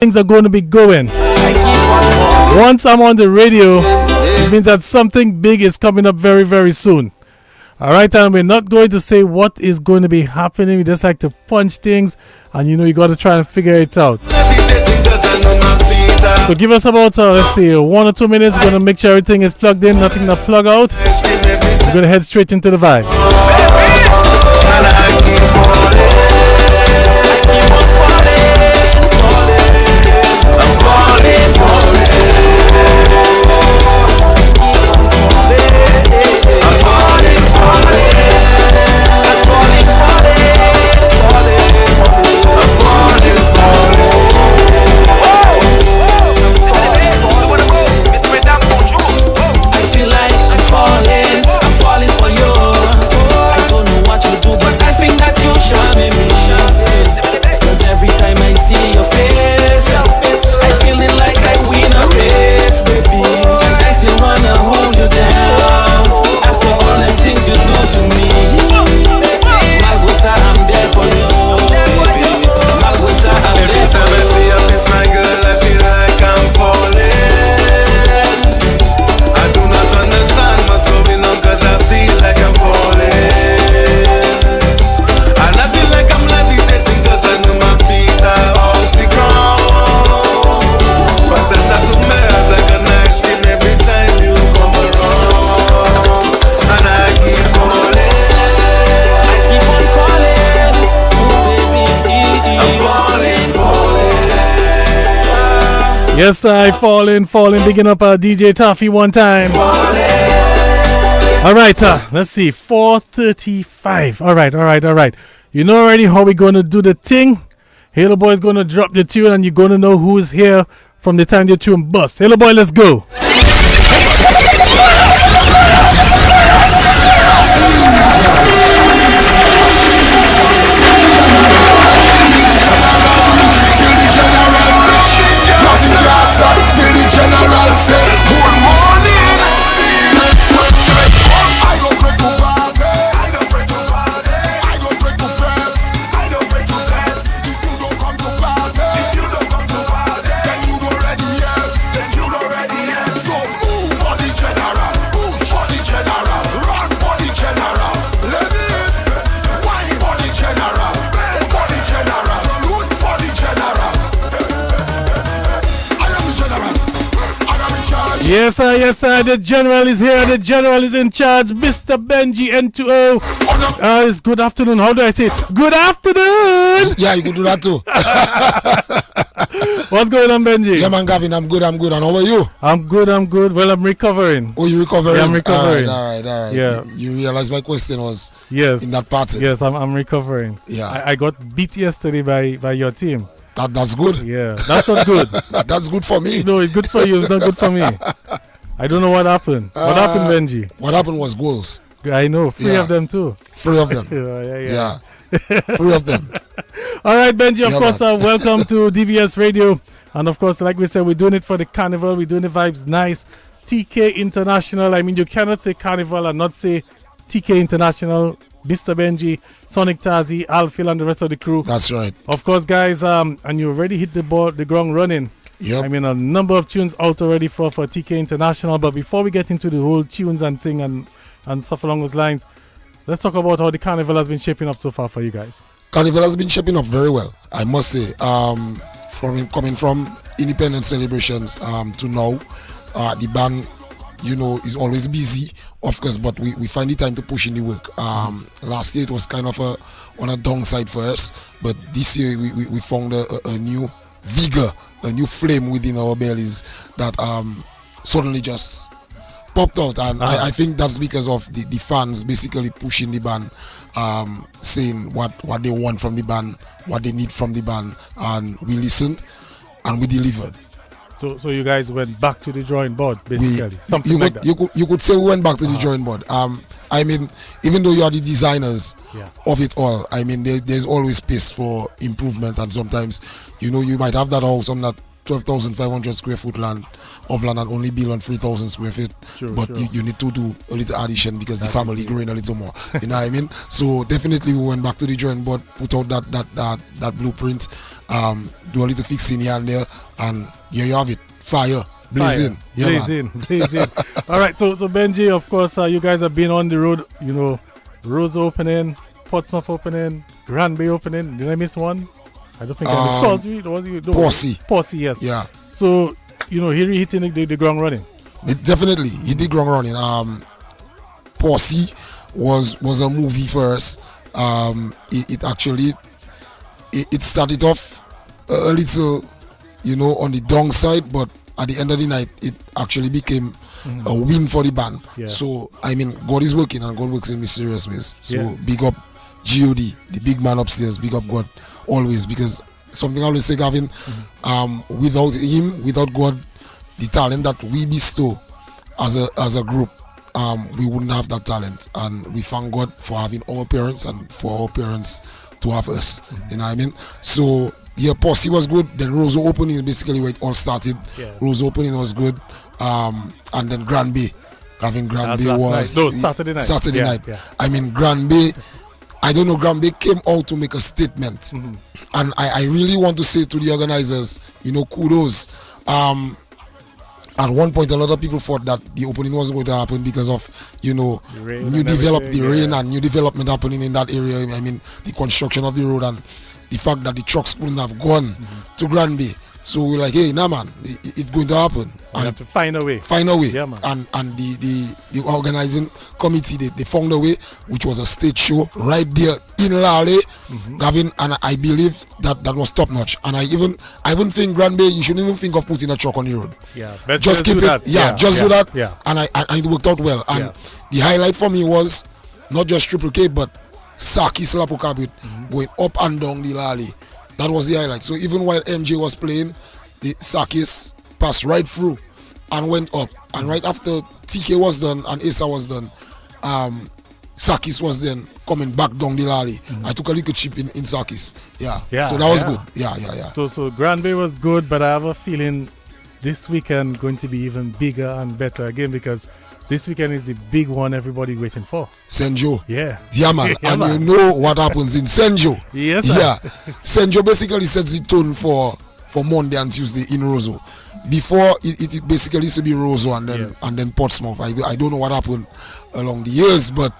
things are going to be going. Once I'm on the radio, it means that something big is coming up very, very soon. All right, and we're not going to say what is going to be happening. We just like to punch things, and you got to try and figure it out. So give us about, let's see, 1 or 2 minutes. We're going to make sure everything is plugged in, nothing to plug out. We're going to head straight into the vibe. Yes, I falling, bigging up DJ Taffy one time. All right, let's see, 4:35. All right. You know already how we're going to do the thing. Halo Boy is going to drop the tune, and you're going to know who's here from the time the tune busts. Halo Boy, let's go. General say good morning. I go pray to party. I don't pray to party. I go pray to fete. I don't pray to fete. If you don't come to party, then you don't ready yet. So move for the general, push for the general, run for the general. Ladies, wine for the general, bend for the general, salute for the general. I am the general. Yes, sir. The general is here. The general is in charge. Mr. Benjie N2O. It's good afternoon. How do I say it? Good afternoon. Yeah, you could do that too. What's going on, Benjie? Yeah, man, Gavin, I'm good. And how are you? I'm good. Well, I'm recovering. Oh, you're recovering? Yeah, I'm recovering. All right. Yeah. You realize my question was in that party? Yes, I'm recovering. Yeah. I got beat yesterday by your team. That's good. Yeah, that's not good. That's good for me. No, it's good for you. It's not good for me. I don't know what happened. What happened, Benjie? What happened was goals. I know. Three of them too. 3 of them. Yeah. 3 of them. All right, Benjie, of course, welcome to DVS Radio. And of course, like we said, we're doing it for the carnival. We're doing the vibes nice. TK International. I mean, you cannot say carnival and not say TK International. Mr. Benjie, Sonic Tazi, Alfil, and the rest of the crew. That's right. Of course, guys, and you already hit the ground running. Yep. I mean, a number of tunes out already for TK International. But before we get into the whole tunes and thing and stuff along those lines, let's talk about how the carnival has been shaping up so far for you guys. Carnival has been shaping up very well, I must say. Coming from independent celebrations to now, the band, is always busy, of course, but we find the time to push in the work. Last year it was kind of on a downside for us, but this year we found a new vigor, a new flame within our bellies that suddenly just popped out, and I think that's because of the fans basically pushing the band, saying what they want from the band, what they need from the band, and we listened and we delivered. So you guys went back to the drawing board, basically. Like that. You could say we went back to the drawing board. I mean, even though you are the designers of it all, I mean, there's always space for improvement, and sometimes, you might have that house on that 12,500 square foot land of land and only build on 3,000 square feet. But you need to do a little addition because the family growing a little more. You know what I mean? So definitely we went back to the drawing board, put out that blueprint, do a little fixing here and there, and here you have it. Fire. Blazing. Yeah, blazing. All right, so Benjie, of course, you guys have been on the road, you know, Rose opening, Portsmouth opening, Granby opening. Did I miss one? I don't think I missed Salisbury. Posse, yes. Yeah. So, you know, here he hitting the ground running. Definitely, he did ground running. Posse was a movie for us. It actually started off a little, you know, on the downside, but at the end of the night, it actually became a win for the band. Yeah. So, I mean, God is working and God works in mysterious ways. So, big up God, the big man upstairs. Big up God always, because something I always say, Gavin, without him, without God, the talent that we bestow as a group, we wouldn't have that talent. And we thank God for having our parents and for our parents to have us. You know what I mean? So, yeah, Posse was good. Then Rose opening, basically where it all started. Yeah. Rose opening was good. And then Granby. Having Granby was... No, Saturday night. Saturday night. Yeah. I mean, Granby, I don't know, Granby came out to make a statement. And I really want to say to the organizers, you know, kudos. At one point, a lot of people thought that the opening wasn't going to happen because of, you know, new development happening in that area. I mean, the construction of the road and the fact that the trucks couldn't have gone to Granby. So we're like, hey, nah, man, it's going to happen. We have to find a way. Yeah, man. And the organizing committee, they found a way, which was a stage show right there in Lale, Gavin, and I believe that was top notch. And I even think Granby, you shouldn't even think of putting a truck on the road. Yeah, just keep it. That. Yeah, just do that. Yeah. And it worked out well. And the highlight for me was not just Triple K, but Saki Slapokabit going up and down the Lale. That was the highlight. So even while MJ was playing, the Sakis passed right through and went up. And right after TK was done and Asa was done, Sakis was then coming back down the Lale. I took a little chip in Sakis. Yeah. So that was good. Yeah. So Granby was good, but I have a feeling this weekend going to be even bigger and better again, because this weekend is the big one everybody waiting for. Senjo. Yeah, man. You know what happens in Senjo. Yes, sir. Yeah. Senjo basically sets the tone for Monday and Tuesday in Roseau. Before, it basically used to be Roseau and then Portsmouth. I don't know what happened along the years, but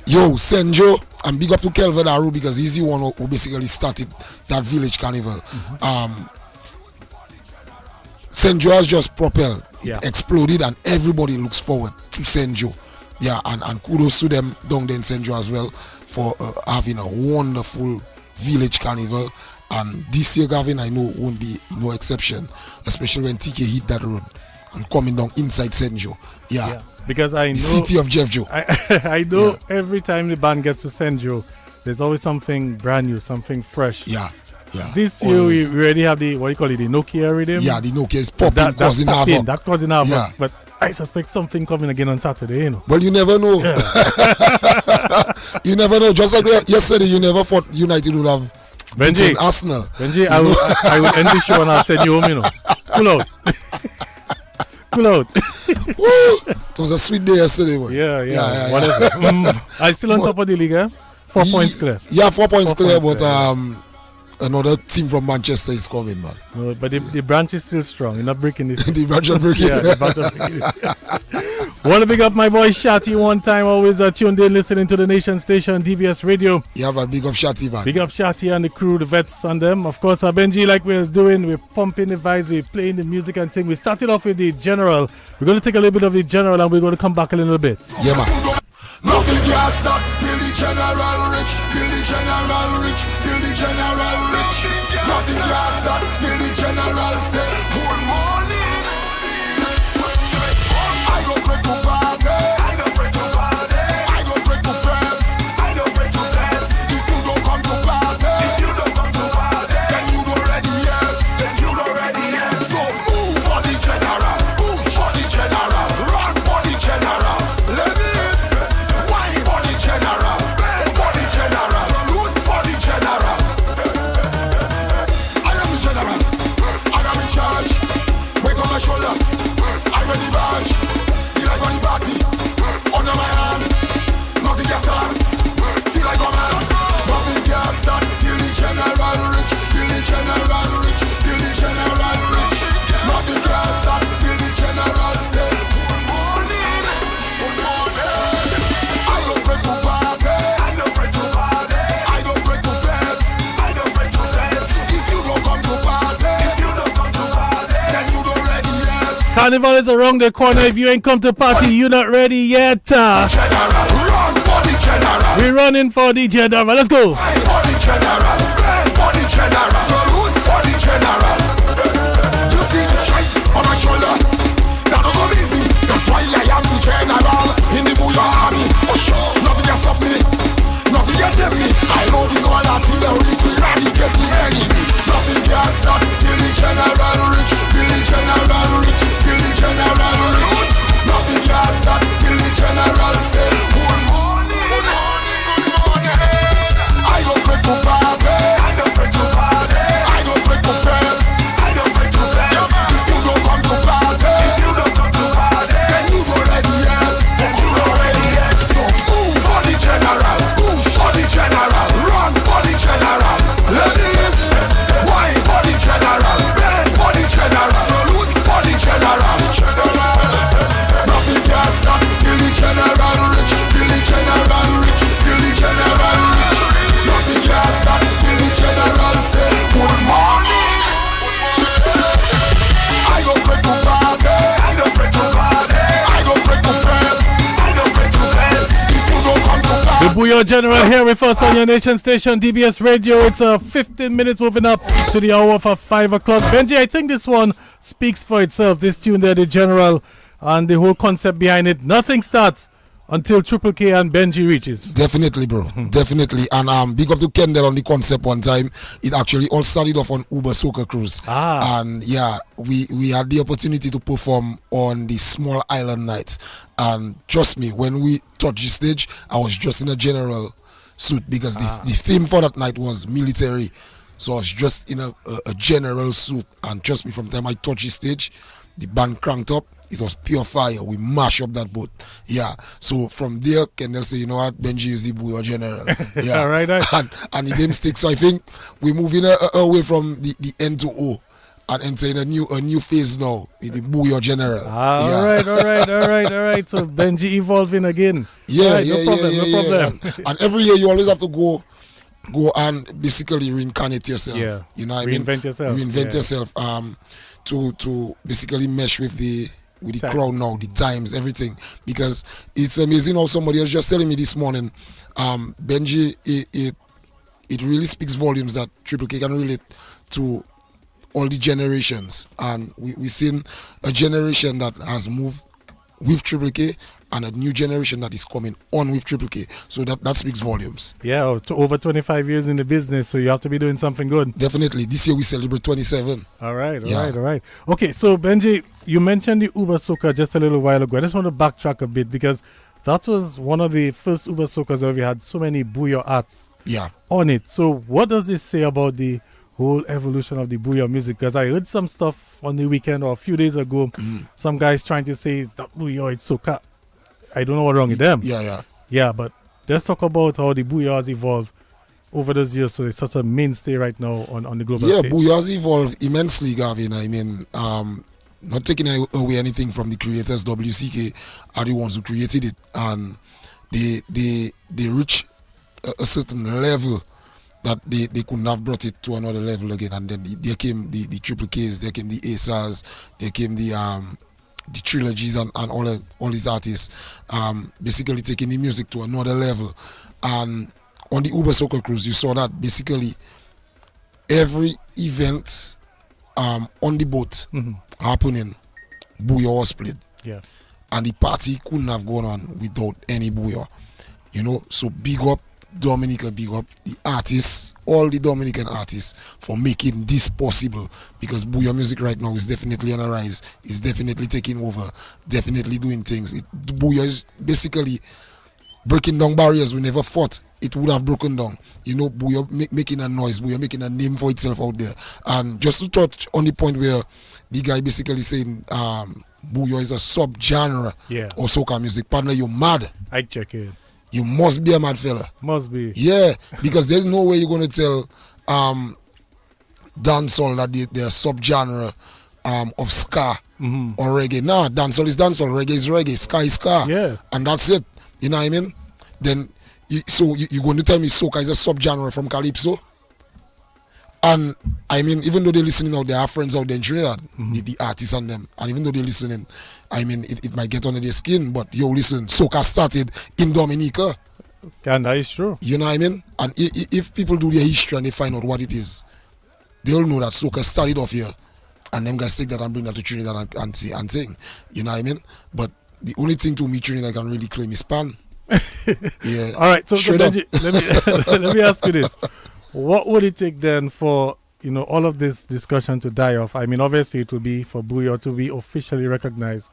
yo, Senjo, and big up to Kelvin Aru, because he's the one who basically started that village carnival. Senjo has just propelled. It exploded, and everybody looks forward to Senjo. Yeah, and kudos to them down there in Senjo as well for having a wonderful village carnival. And this year, Gavin, I know won't be no exception, especially when TK hit that road and coming down inside Senjo. Yeah. Because I know the city of Jeff Joe. I know every time the band gets to Senjo, there's always something brand new, something fresh. Yeah. This year we already have the, what do you call it, the Nokia rhythm. Yeah, the Nokia is popping, causing havoc. That causing havoc. But I suspect something coming again on Saturday, you know. Well, you never know. Yeah. You never know. Just like yesterday, you never thought United would have beaten Arsenal. Benjie, I will end the show and I'll send you home, you know. Cool out. Cool out. It was a sweet day yesterday, boy. Yeah. Whatever. I still on top of the league, eh? 4 points clear. Yeah, 4 points clear, but another team from Manchester is coming, man. No, but the branch is still strong. You're not breaking this. The branch is breaking. Yeah, the branch is breaking. Want to big up my boy Shati one time. Always tuned in, listening to the nation station, DBS Radio. Yeah, but big up Shati, man. Big up Shati and the crew, the vets on them. Of course, Benjie, like we're doing, we're pumping the vibes, we're playing the music and thing. We started off with the general. We're going to take a little bit of the general and we're going to come back a little bit. Yeah, man. Nothing can stop till the general rich, till the general rich, till the general rich. Nothing can stop till the general say good morning. I go break to party, I go break to party, I go break to fest, I go break to fest. If you don't come to party, then you don't ready yet, So move for the general, move for the general, run for the general. Let me for the general, for the general, salute for the general. I am the general. shoulder. I wear the badge, the life of the party. Under my hand, nothing can start till I come out. Nothing can start till the general rich, till the general rich, till the general rich. Nothing can start till the general say good morning, good morning. I don't break to party, I don't break to party. I don't break to fete, I don't break to fete. If you don't come to party, if you don't come to party, then you don't ready yet. Carnival is around the corner. If you ain't come to party, you not ready yet. General, run for the general. We're running for the general. Let's go. Bang for the general, bang for the general. Salute for the general. You see the stripes on my shoulder, that don't come easy. That's why I am the general in the Booyah army. For sure, nothing can stop me, nothing can tame me. I know the God that till the rich we eradicate the enemy. Nothing can stop till the general rich, till the general rich, till the general rich. Nothing can stop till the general say good morning, good morning, good morning. I don't break to party, I don't break to party. I don't break to fete, I don't break to fete. If you don't come to party, if you don't come to party, then you don't ready yet, then you don't ready yet. So move for the general, move for the general, run for the general. Ladies, wine for the general, bend for the general, salute for the general. Nothing can stop till the general rich, till the general rich, till the general rich. Nothing can stop till the general say good morning. I don't break to party, I don't break to party. I don't break to fete, I don't break to fete. If you don't come to party. The Booyah General here with us on your nation station, DBS Radio. It's 15 minutes moving up to the hour for 5 o'clock. Benji, I think this one speaks for itself. This tune there, the General, and the whole concept behind it. Nothing starts until Triple K and Benji reaches. Definitely, bro. Definitely. And big up to Kendall on the concept one time. It actually all started off on Uber Soca Cruise. And yeah, we had the opportunity to perform on the Small Island night. And trust me, when we touched the stage, I was just in a general suit because the theme for that night was military. So I was just in a general suit. And trust me, from the time I touched the stage, the band cranked up. It was pure fire. We mash up that boat. Yeah. So from there, Kendall say, you know what, Benji is the Booyah General. Yeah. All right. And the name sticks. So I think we're moving away from the N to O and entering a new phase now with the Booyah General. All right. So Benji evolving again. Yeah, right, no problem. And every year you always have to go and basically reincarnate yourself. Yeah. You know what I mean? Reinvent yourself. To basically mesh with the crowd now, the times, everything. Because it's amazing how somebody was just telling me this morning, Benji, it really speaks volumes that Triple K can relate to all the generations. And we've seen a generation that has moved with Triple K and a new generation that is coming on with Triple K. So that speaks volumes. Yeah, over 25 years in the business, so you have to be doing something good. Definitely. This year we celebrate 27. All right. Okay, so Benji, you mentioned the Uber Soca just a little while ago. I just want to backtrack a bit because that was one of the first Uber Socas where we had so many Booyah arts on it. So what does this say about the whole evolution of the Booyah music? Because I heard some stuff on the weekend or a few days ago, some guys trying to say it's not Booyah, it's Soca. I don't know what's wrong with them. Yeah, but let's talk about how the Booyah has evolved over those years, so it's such a mainstay right now on the global stage. Yeah, Booyah has evolved immensely, Gavin. I mean, not taking away anything from the creators. WCK are the ones who created it, and they reach a certain level that they couldn't have brought it to another level again. And then there came the Triple Ks, there came the ASAs, there came the trilogies and all these artists basically taking the music to another level. And on the Uber Soca Cruise, you saw that basically every event on the boat happening, Booyah was played. Yeah. And the party couldn't have gone on without any Booyah. You know, so big up Dominica, big up the artists, all the Dominican artists for making this possible, because Booyah music right now is definitely on a rise, is definitely taking over, definitely doing things. Booyah is basically breaking down barriers. We never fought. It would have broken down. You know, Booyah making a noise. Booyah making a name for itself out there. And just to touch on the point where the guy basically saying Booyah is a sub-genre of soca music. Partner, you mad. I check it. You must be a mad fella. Must be. Yeah, because there's no way you're going to tell dancehall that they're a sub-genre of ska or reggae. Nah, dancehall is dancehall, reggae is reggae, ska is ska. Yeah. And that's it. You know what I mean? Then, you're going to tell me soca is a sub-genre from Calypso? And, I mean, even though they're listening out, there are friends out there in Trinidad, the artists and them. And even though they're listening, I mean, it might get under their skin, but yo, listen, soca started in Dominica. And that is true. You know what I mean? And if people do their history and they find out what it is, they'll know that soca started off here. And them guys take that and bring that to Trinidad and sing. You know what I mean? But the only thing to me Trinidad can really claim is pan. Yeah. All right, so Benji, up. let me ask you this. What would it take then for, you know, all of this discussion to die off? I mean, obviously it will be for Booyah to be officially recognized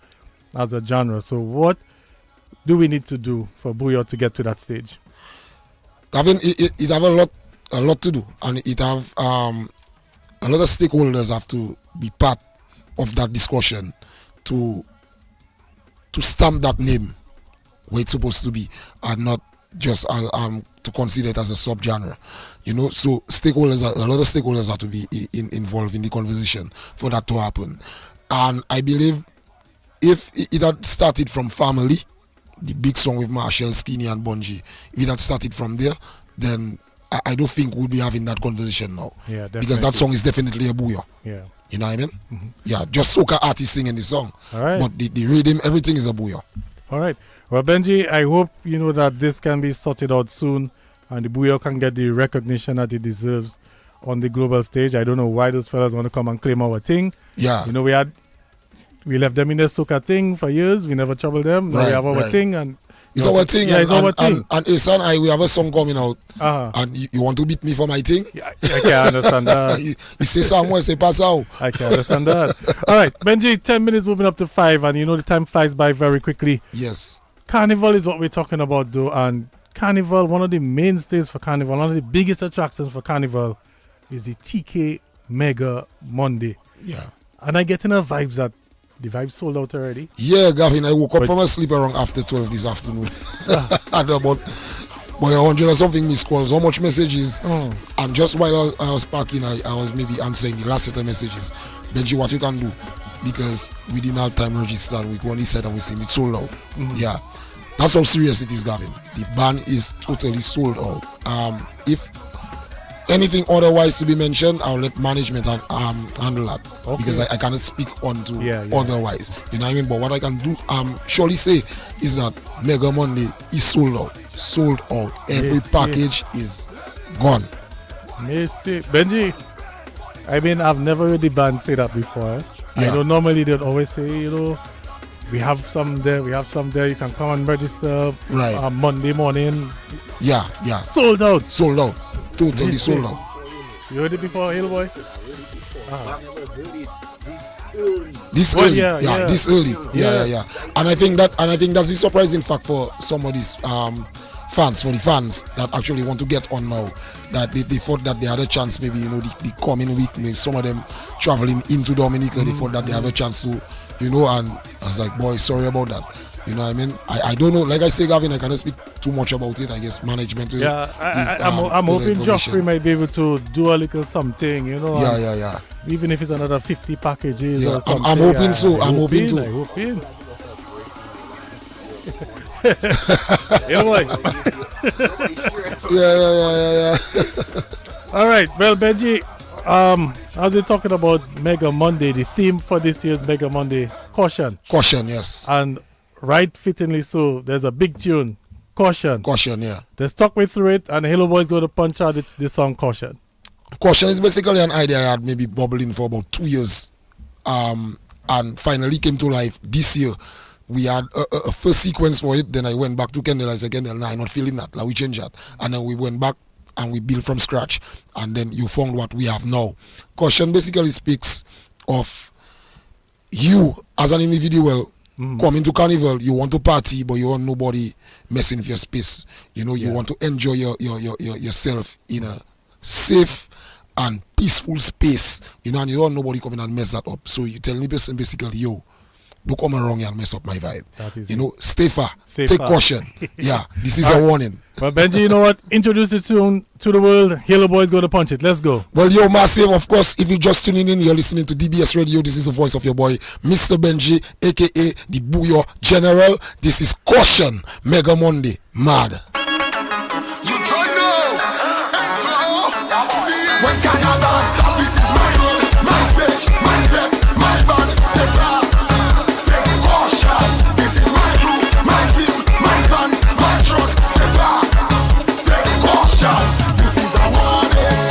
as a genre. So what do we need to do for Booyah to get to that stage? I mean, it have a lot to do, and it have a lot of stakeholders have to be part of that discussion to stamp that name where it's supposed to be, and not just to consider it as a subgenre, you know. So a lot of stakeholders have to be involved in the conversation for that to happen. And I believe if it had started from Family, the big song with Marshall, Skinny and BENJIE, if it had started from there, then I don't think we'll be having that conversation now. Yeah, definitely. Because that song is definitely a Booyah. Yeah. You know what I mean? Yeah, just soca artists singing the song. All right. But the rhythm, everything is a Booyah. All right. Well, Benji, I hope you know that this can be sorted out soon and the Booyah can get the recognition that it deserves on the global stage. I don't know why those fellas want to come and claim our thing. Yeah. You know, we left them in their soca thing for years. We never troubled them. Now we have our thing. And it's our thing. Yeah, it's our thing. And Isan, we have a song coming out. And you want to beat me for my thing? Yeah, I can understand that. you say somewhere, say pass out. I can understand that. All right, Benji, 10 minutes moving up to 5, and you know the time flies by very quickly. Yes. Carnival is what we're talking about, though, and Carnival, one of the mainstays for Carnival, one of the biggest attractions for Carnival is the TK Mega Monday. Yeah. And I get in a vibes that the vibes sold out already. Yeah, Gavin, I woke up from a sleep around after 12 this afternoon. I had about 100 or something missed calls, how much messages. And just while I was parking, I was maybe answering the last set of messages. Benji, what you can do? Because we didn't have time registered, we only said and we seen it sold out. Yeah. That's how serious it is, Gavin. The band is totally sold out. If anything otherwise to be mentioned, I'll let management handle that. Okay. Because I cannot speak on to otherwise. You know what I mean? But what I can do surely say is that Mega Monday is sold out. Sold out. Every package is gone. Merci. Benji, I mean, I've never heard the band say that before. I know normally they'd always say, you know, we have some there, you can come and register Monday morning. Yeah. Sold out. Sold out. Totally sold out. You heard it before, Hill Boy? This early. This early. Yeah. And I think that's the surprising fact for some of these fans, for the fans that actually want to get on now, that they thought that they had a chance, maybe, you know, the coming week, maybe some of them traveling into Dominica, they thought that they have a chance to, you know, and I was like, boy, sorry about that. You know what I mean? I don't know. Like I say, Gavin, I cannot speak too much about it. I guess management will. Yeah, I'm hoping Joffrey might be able to do a little something, you know. Yeah. Even if it's another 50 packages or something. I'm hoping so. I'm hoping to. I hope in. You know what? Yeah. All right. Well, Benji, as we're talking about Mega Monday, the theme for this year's Mega Monday, caution. Caution, yes. And right fittingly so, there's a big tune, Caution. Caution, yeah. They stuck me through it, and the Hello Boys go to punch out the song Caution. Caution is basically an idea I had maybe bubbling for about 2 years, and finally came to life this year. We had a first sequence for it, then I went back to Kendall. I said, Kendall, nah, I'm not feeling that. Like, we changed that. And then we went back and we built from scratch. And then you found what we have now. Caution basically speaks of you as an individual Coming to carnival, you want to party, but you want nobody messing with your space. You know, you want to enjoy yourself in a safe and peaceful space. You know, and you don't want nobody coming and mess that up. So you tell the person basically, yo, don't come around here and mess up my vibe. You know, stay far. Take caution. Yeah, this is a warning. Well, Benji, you know what? Introduce it to the world. Halo Boys go to punch it. Let's go. Well, yo, massive, of course, if you're just tuning in, you're listening to DBS Radio. This is the voice of your boy, Mr. Benji, a.k.a. the Booyah General. This is Caution, Mega Monday, Mad. You don't know. See, when Canada stop, this is my road, my stage, my step, my band, step out. Take caution. This is my crew, my team, my fans, my truck, step out. Take caution. This is a warning.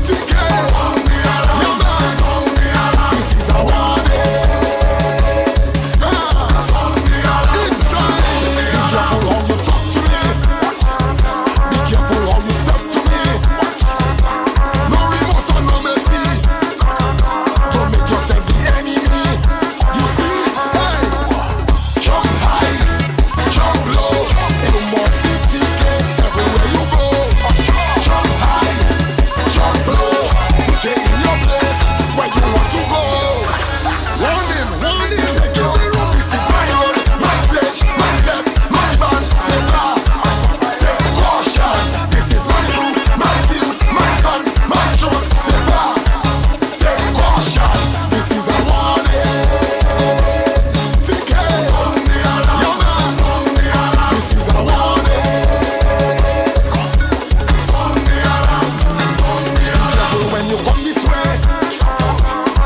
Tickets. Your man. This is a warning. Inside. Be careful how you talk to me. Be careful how you step to me. No remorse and no mercy. Don't make yourself the enemy. You see, hey, jump high, jump low. You must be ticket everywhere you go. Jump high, jump low. Ticket in your place where you want to go. Warning, say give me room. This is my road, my stage, my step, my band. Say fast, take caution. This is my crew, my team, my fans, my truck. Say fast, take caution. This is a warning. Ticket, your man. This is a warning. Be careful when you come this way.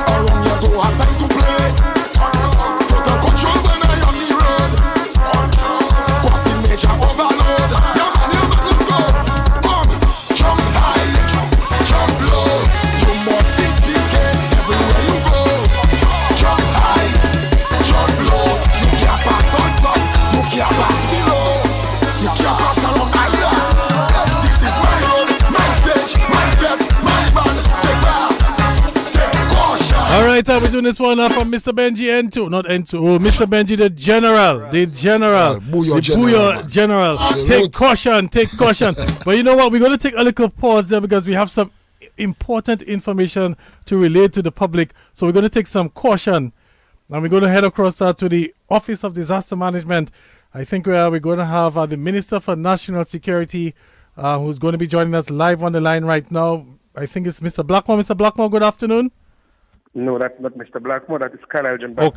Around here don't have time to play. Total control when I on the road. Causing major overload. Yeah man, let's go. Come, jump high, jump low. You must see ticket everywhere you go. Jump high, jump low. You can't pass on top, you can't pass below. You can't pass along either. This is my road, my stage, my step, my band. Stay fast, take caution. All right, we're doing this one from Mr. Benji N2, not N2. Oh, Mr. Benji the General, Booyah the General, Booyah man. General. Take caution. But you know what? We're going to take a little pause there because we have some important information to relate to the public. So we're going to take some caution, and we're going to head across to the Office of Disaster Management. I think we're going to have the Minister for National Security, who's going to be joining us live on the line right now. I think it's Mr. Blackmore. Mr. Blackmore, good afternoon. No, that's not Mr. Blackmore. That is Carlisle John Oh,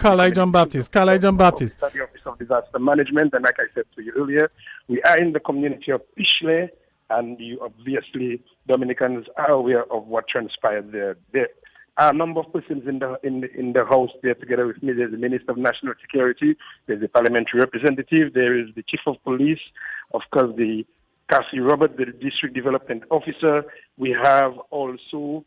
Baptist. Carlisle John Baptist. The Office of Disaster Management. And like I said to you earlier, we are in the community of Pishley, and you obviously, Dominicans are aware of what transpired there. There are a number of persons in the house there together with me. There's the Minister of National Security, there's the parliamentary representative, there is the Chief of Police, of course, the Cassie Robert, the District Development Officer. We have also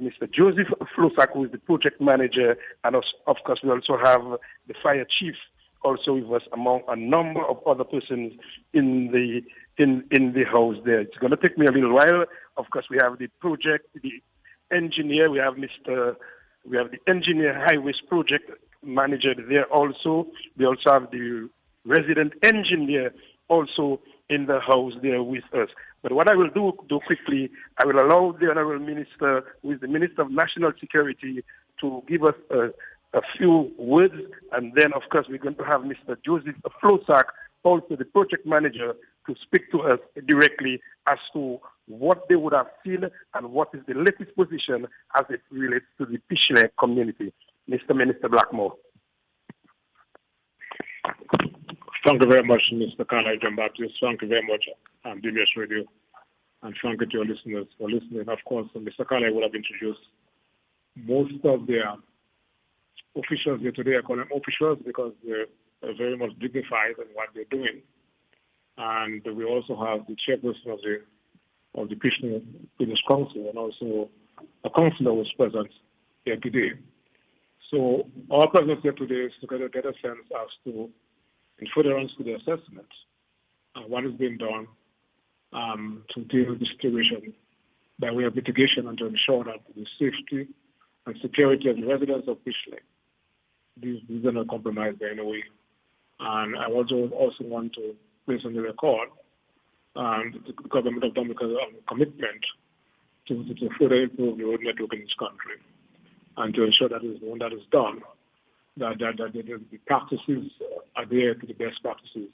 Mr. Joseph Flosak, who is the project manager, and of course we also have the fire chief also with us, among a number of other persons in the house there. It's going to take me a little while. Of course, we have the project, the engineer. We have the engineer highways project manager there also. We also have the resident engineer also in the house there with us. But what I will do quickly, I will allow the Honorable Minister, who is the Minister of National Security, to give us a few words, and then, of course, we're going to have Mr. Joseph Flosak, also the project manager, to speak to us directly as to what they would have seen and what is the latest position as it relates to the Pishley community. Mr. Minister Blackmore. Thank you very much, Mr. Carlisle John Baptist. Thank you very much, DBS Radio. And thank you to your listeners for listening. Of course, Mr. Carlisle would have introduced most of their officials here today. I call them officials because they're very much dignified in what they're doing. And we also have the chairperson of the Pishley Business Council, and also a councillor was present here today. So our presence here today is to get a sense as to, in furtherance to the assessment, what is being done to deal with the situation by way of mitigation and to ensure that the safety and security of the residents of Pishley these are not compromised by any way. And I also want to place on the record the government of Dominica's commitment to further improve the road network in this country, and to ensure that when that is done, that the practices adhere to the best practices,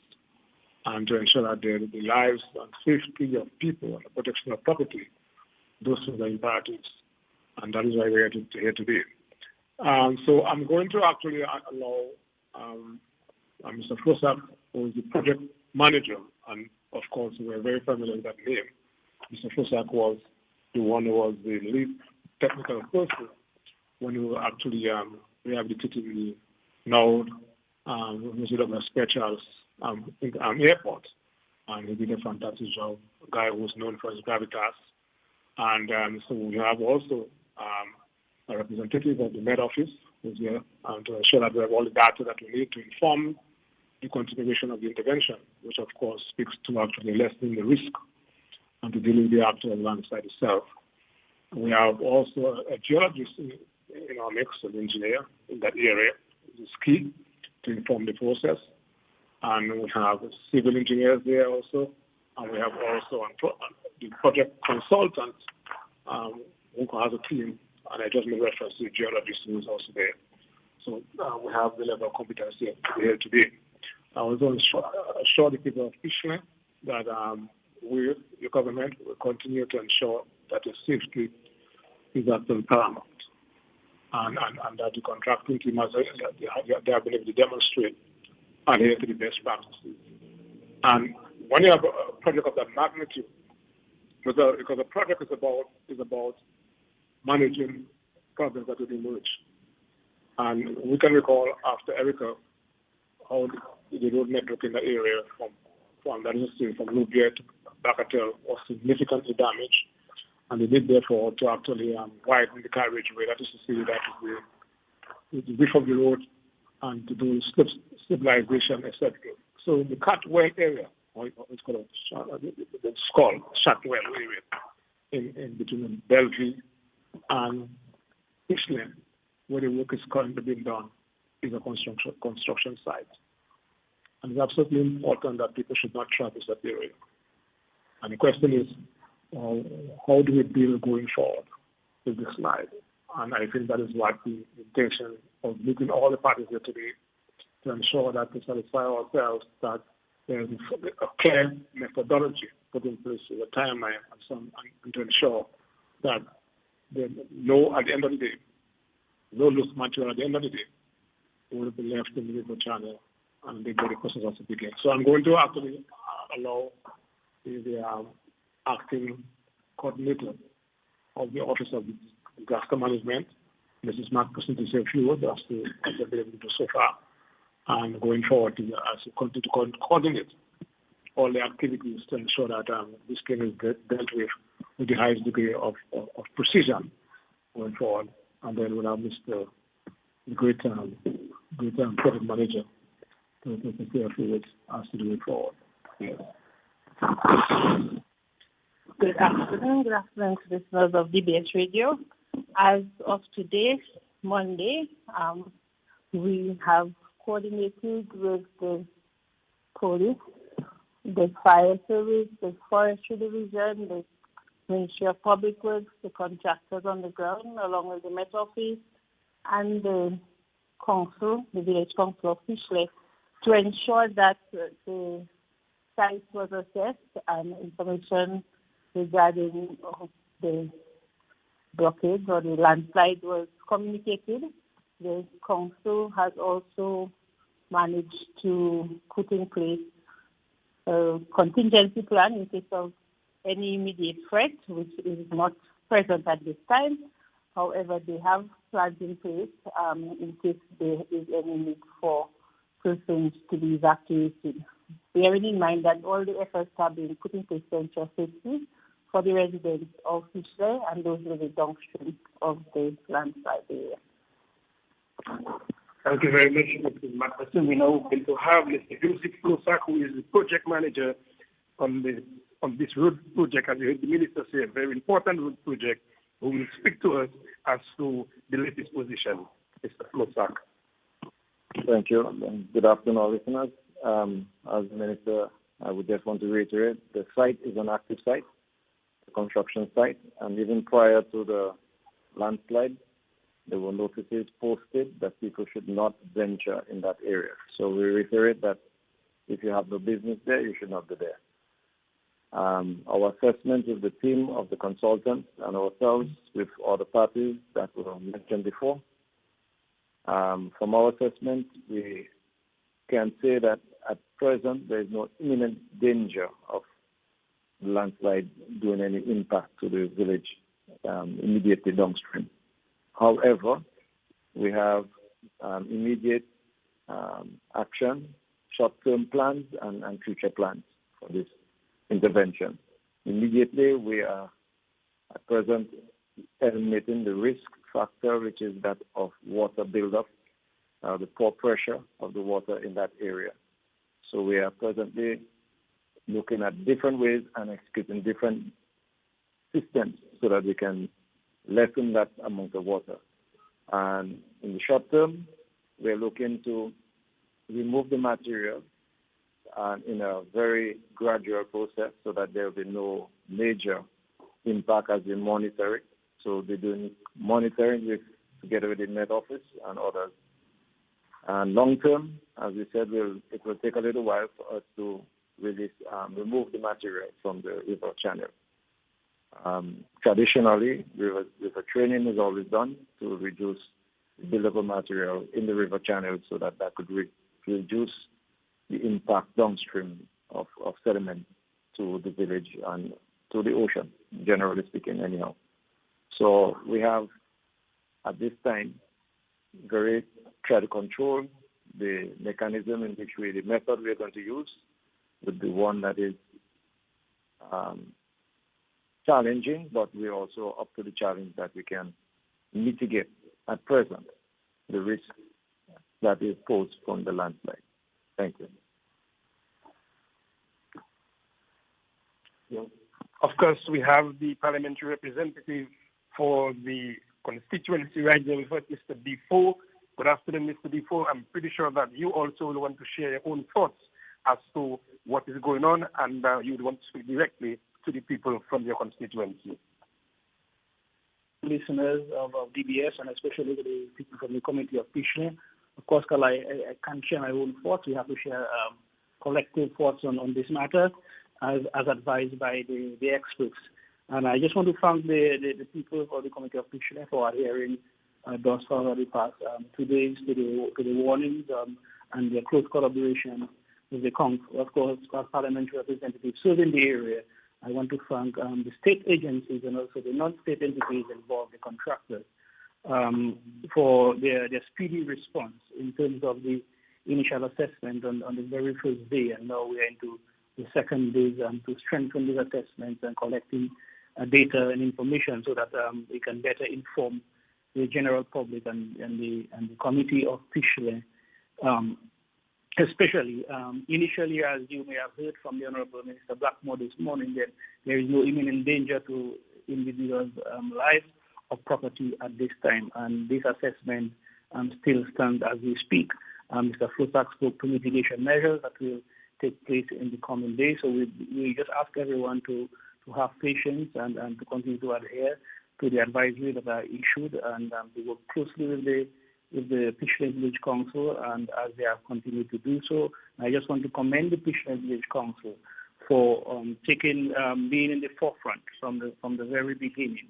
and to ensure that the lives and safety of people and the protection of property, those things are imperatives, and that is why we're here today. So I'm going to actually allow Mr. Flosak, who is the project manager, and of course we're very familiar with that name. Mr. Flosak was the one who was the lead technical person when we were actually rehabilitating the now Museum of Specials airport, and he did a fantastic job. A guy who's known for his gravitas, and so we have also a representative of the Med Office who's here to ensure that we have all the data that we need to inform the continuation of the intervention, which of course speaks to actually lessening the risk and to dealing with the actual landslide itself. We have also a geologist in our mix, an engineer in that area, which is key to inform the process. And we have civil engineers there also, and we have also the project consultant who has a team, and I just made reference to the geologist who is also there. So we have the level of competence here today. I was going to assure the people of Island that we, the government, will continue to ensure that the safety is absolutely paramount, and that the contracting team has they have been able to demonstrate adhere to the best practices. And when you have a project of that magnitude, because a project is about managing problems that will emerge. And we can recall after Erica how the road network in the area from Louvier to Bacatel was significantly damaged, and they did therefore to actually widen the carriageway. That is to say that the width of the road and to do stabilization, etc. So the Catwell area, or it's called the Skull, Shatwell area, in between Bellevue and Ishland, where the work is currently being done, is a construction site. And it's absolutely important that people should not traverse that area. And the question is, how do we deal going forward with this slide? And I think that is what the intention of meeting all the parties here today, to ensure that to satisfy ourselves that there is a clear methodology put in place with a timeline and to ensure that at the end of the day, no loose material at the end of the day will be left in the river channel, and the process has to begin. So I'm going to actually allow the acting coordinator of the Office of Disaster Management, Mrs. Mark Person, to say a few words as to what they've been able to do so far, and going forward as we continue to coordinate all the activities to ensure that this thing is dealt with the highest degree of precision going forward. And then we'll have Mr. Great Project Manager to say a few words as to the way forward. Yes. Good afternoon to listeners of DBS Radio. As of today, Monday, we have coordinated with the police, the fire service, the forestry division, the Ministry of Public Works, the contractors on the ground, along with the Met Office and the council, the village council of Fishley, to ensure that the site was assessed and information regarding the blockade or the landslide was communicated. The council has also managed to put in place a contingency plan in case of any immediate threat, which is not present at this time. However, they have plans in place in case there is any need for persons to be evacuated. Bearing in mind that all the efforts have been put in place to ensure safety for the residents of Fishley and those living downstream of the landslide area. Thank you very much, Mr. Macpherson. We now going to have Mr. Joseph Flosak, who is the project manager on this road project. As you heard the minister say, a very important road project, who will speak to us as to the latest position. Mr. Flosak. Thank you. Good afternoon, all listeners. As the Minister, I would just want to reiterate, the site is an active site, the construction site, and even prior to the landslide, there were notices posted that people should not venture in that area. So we reiterate that if you have no business there, you should not be there. Our assessment with the team of the consultants and ourselves with other parties that were mentioned before, from our assessment, we can say that at present there is no imminent danger of the landslide doing any impact to the village immediately downstream. However, we have immediate action, short-term plans, and future plans for this intervention. Immediately, we are at present eliminating the risk factor, which is that of water buildup, the poor pressure of the water in that area. So we are presently looking at different ways and executing different systems so that we can lessen that amount of water. And in the short term, we're looking to remove the material in a very gradual process so that there will be no major impact as we monitor it. So we're doing monitoring together with the Met Office and others. And long term, as we said, it will take a little while for us to release, remove the material from the river channel. Traditionally, river training is always done to reduce the buildup of material in the river channel so that could reduce the impact downstream of sediment to the village and to the ocean, generally speaking, anyhow. So we have, at this time, try to control the mechanism in which the method we are going to use would be one that is challenging, but we're also up to the challenge that we can mitigate at present the risk that is posed from the landslide. Thank you. Yeah. Of course, we have the parliamentary representative for the constituency right there with us, Mr. Defoe. Good afternoon, Mr. Defoe. I'm pretty sure that you also will want to share your own thoughts as to what is going on, and you would want to speak directly to the people from your constituency. Listeners of DBS, and especially the people from the community of Pishley. Of course, I can't share my own thoughts. We have to share collective thoughts on this matter as advised by the experts. And I just want to thank the people of the community of Pishley for adhering thus far over the past 2 days to the warnings and their close collaboration with the council. Of course, as parliamentary representatives serving the area, I want to thank the state agencies and also the non-state entities involved, the contractors, for their speedy response in terms of the initial assessment on the very first day. And now we are into the second day to strengthen these assessments and collecting data and information so that we can better inform the general public and the committee of Pishley. Especially, initially, as you may have heard from the Honorable Minister Blackmore this morning, that there is no imminent danger to individuals' lives or property at this time. And this assessment still stands as we speak. Mr. Flosak spoke to mitigation measures that will take place in the coming days. So we just ask everyone to have patience and to continue to adhere to the advisory that are issued, and we work closely with the Pishley Village Council, and as they have continued to do so. I just want to commend the Pishley Village Council for being in the forefront from the very beginning.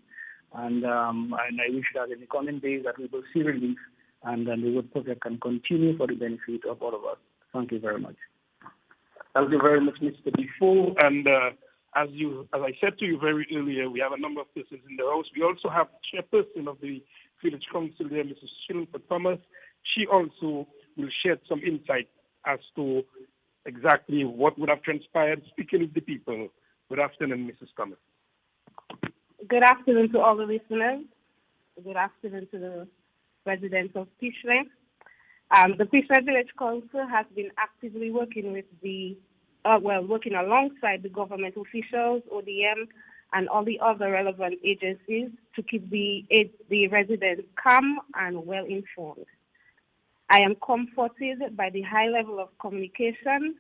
And I wish that in the coming days that we will see relief and the work project can continue for the benefit of all of us. Thank you very much. Thank you very much, Mr. Defoe. And as I said to you very earlier, we have a number of persons in the house. We also have chairperson of the Village Council there, Mrs. Shilpa Thomas. She also will shed some insight as to exactly what would have transpired, speaking with the people. Good afternoon, Mrs. Thomas. Good afternoon to all the listeners. Good afternoon to the residents of Pishley. The Pishley Village Council has been actively working with working alongside the government officials, ODM, and all the other relevant agencies to keep the residents calm and well informed. I am comforted by the high level of communication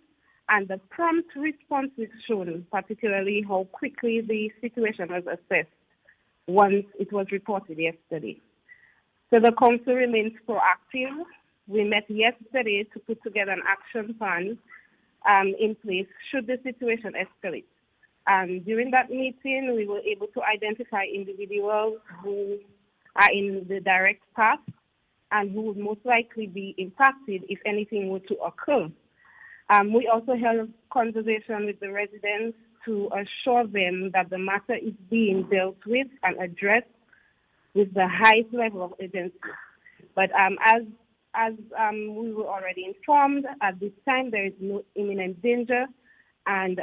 and the prompt responses shown, particularly how quickly the situation was assessed once it was reported yesterday. So the council remains proactive. We met yesterday to put together an action plan in place should the situation escalate. During that meeting, we were able to identify individuals who are in the direct path and who would most likely be impacted if anything were to occur. We also held conversation with the residents to assure them that the matter is being dealt with and addressed with the highest level of urgency. But as we were already informed, at this time there is no imminent danger, and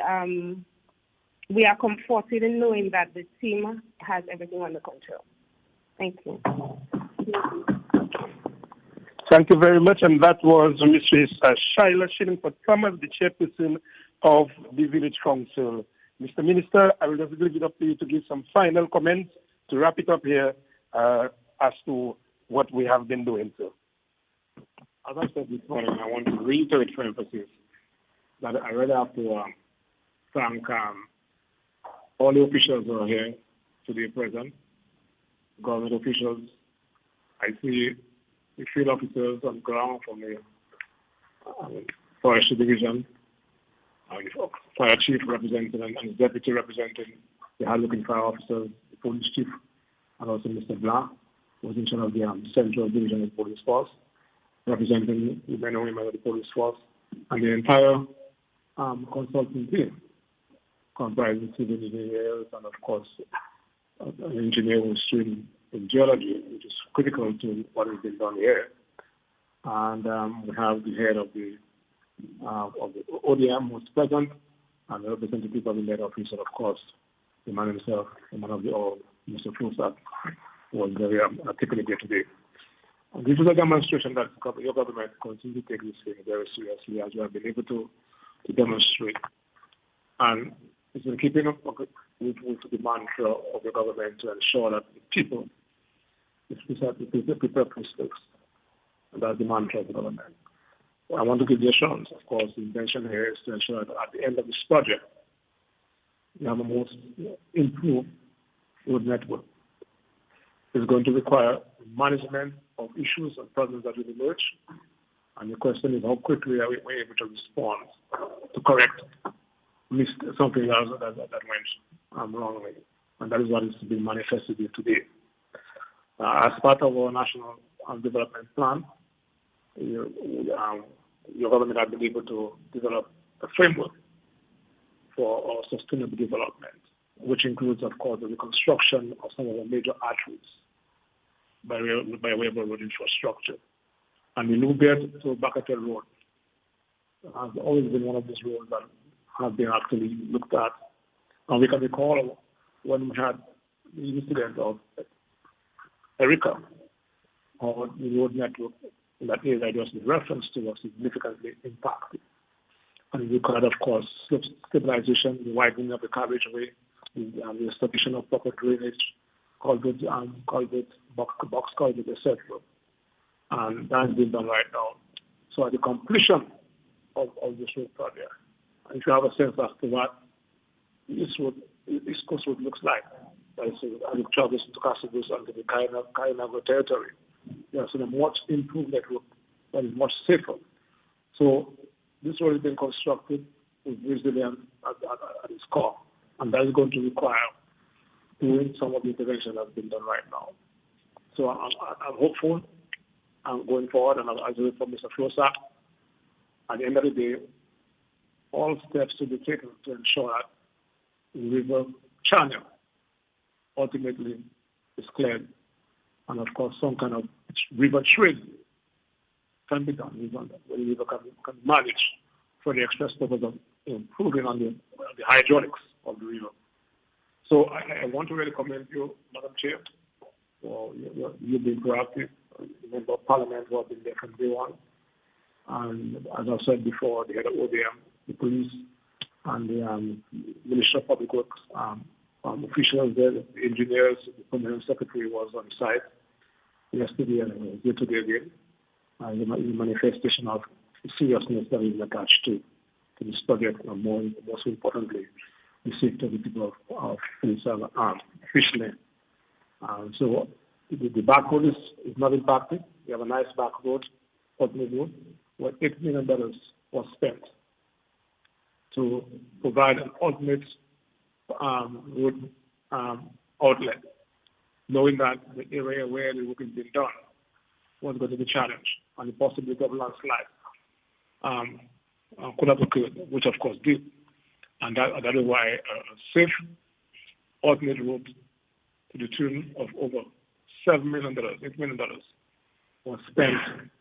we are comforted in knowing that the team has everything under control. Thank you. Thank you very much. And that was Mrs. Shaila Shillingford Thomas, the chairperson of the Village Council. Mr. Minister, I will just leave it up to you to give some final comments to wrap it up here as to what we have been doing, sir. As I said this morning, I want to reiterate for emphasis that I really have to thank all the officials who are here today present, government officials. I see the field officers on ground from the Forestry Division, Fire Chief representing and his deputy representing the hard-looking fire officers, the police chief, and also Mr. Blanc, who was in charge of the Central Division of the Police Force, representing the men and women of the police force, and the entire consulting team, comprising civil engineers and, of course, an engineer who is trained in geology, which is critical to what has been done here. And we have the head of the ODM who is present, and the representative of the lead officer, of course, the man himself, the man of the all, Mr. Fulsat, was very articulate here today. And this is a demonstration that your government continues to take this thing very seriously, as we have been able to demonstrate. And it's in keeping up with the mantra of the government to ensure that the people, prepare mistakes. And that's the mantra of the government. I want to give the assurance, of course, the intention here is to ensure that at the end of this project, we have a most improved road network. It's going to require management of issues and problems that will emerge. And the question is, how quickly are we able to respond to correct something that went wrongly? And that is what is being manifested here today. As part of our national development plan, your government has been able to develop a framework for our sustainable development, which includes, of course, the reconstruction of some of the major arteries by way of road infrastructure. And the Lubert to Bakatel Road has always been one of these roads that have been actually looked at. And we can recall when we had the incident of Erica, or the road network in that area that was referenced to was significantly impacted. And we required, of course, stabilization, the widening of the carriageway, the establishment of proper drainage, culverts, box culverts, etc. And that has been done right now. So at the completion of this road project, if you have a sense as to what this coast road looks like, as it travels into Casablanca and the Kainago territory, there's a much improved network that is much safer. So this road has been constructed with resilience at its core, and that is going to require doing some of the intervention that's been done right now. So I'm hopeful. I'm going forward, and as I heard from Mr. Flosak, at the end of the day, all steps to be taken to ensure that the river channel ultimately is cleared, and of course some kind of river trade can be done, where the river can manage for the express purpose of improving on the hydraulics of the river. So I want to really commend you, Madam Chair, for you being proactive, the member of Parliament who have been there from day one. And as I said before, the head of ODM, the police, and the Ministry of Public Works officials there, the engineers, the permanent secretary was on site yesterday and here today again. is a manifestation of the seriousness that is attached to this project, and most importantly, the safety of the people of Fishley. So the back road is not impacted. We have a nice back road, Putney Road, where $8 million was spent to provide an ultimate road outlet, knowing that the area where the work is being done was going to be challenged and the possibility of landslide could have occurred, which of course did. And that is why a safe alternate road to the tune of over $7 million, $8 million was spent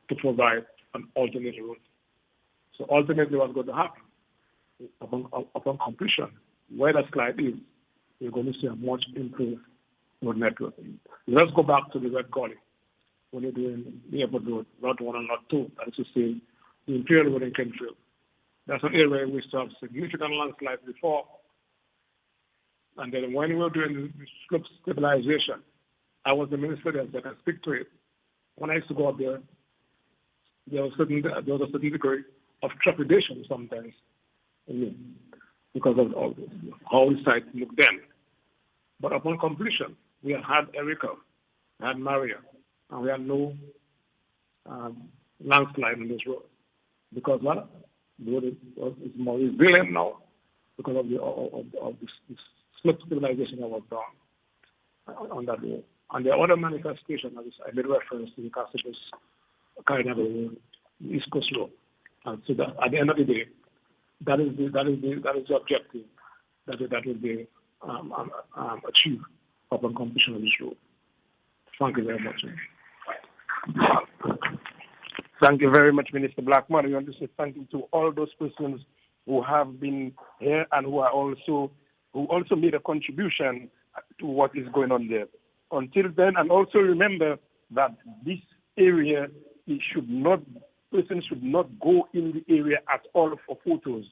to provide an alternate road. So ultimately what's going to happen upon completion, where that slide is, you're going to see a much improved road network. Let's go back to the Red Gully. When you're doing the airport road, not 1 and not 2, that is to say, the Imperial Road in Kenfield. That's an area we saw significant landslides before. And then when we were doing the slope stabilization, I was the minister that can speak to it. When I used to go up there, there was a certain degree of trepidation sometimes, because of how the site looked then. But upon completion, we had Erica, we had Maria, and we had no landslide on this road. Because what? The road is more resilient now because of the slope stabilization that was done on that road. And the other manifestation, as I made reference to the Castle's kind of the East Coast Road. And so that at the end of the day, that is the objective that will be achieved upon completion of this road. Thank you very much. Thank you very much, Minister Blackman. We want to say thank you to all those persons who have been here and who also made a contribution to what is going on there. Until then, and also remember that this area persons should not go in the area at all for photos.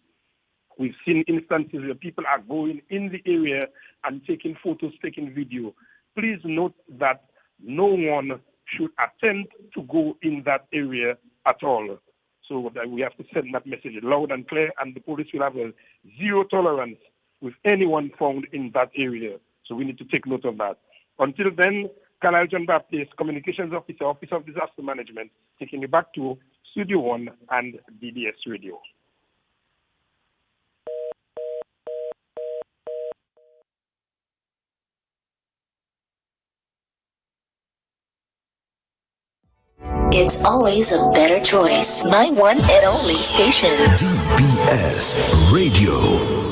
We've seen instances where people are going in the area and taking photos, taking video. Please note that no one should attempt to go in that area at all. So that we have to send that message loud and clear, and the police will have a zero tolerance with anyone found in that area. So we need to take note of that. Until then, Colonel John Baptist, Communications Officer, Office of Disaster Management, taking you back to Studio 1 and DBS Radio. It's always a better choice. My one and only station. DBS Radio.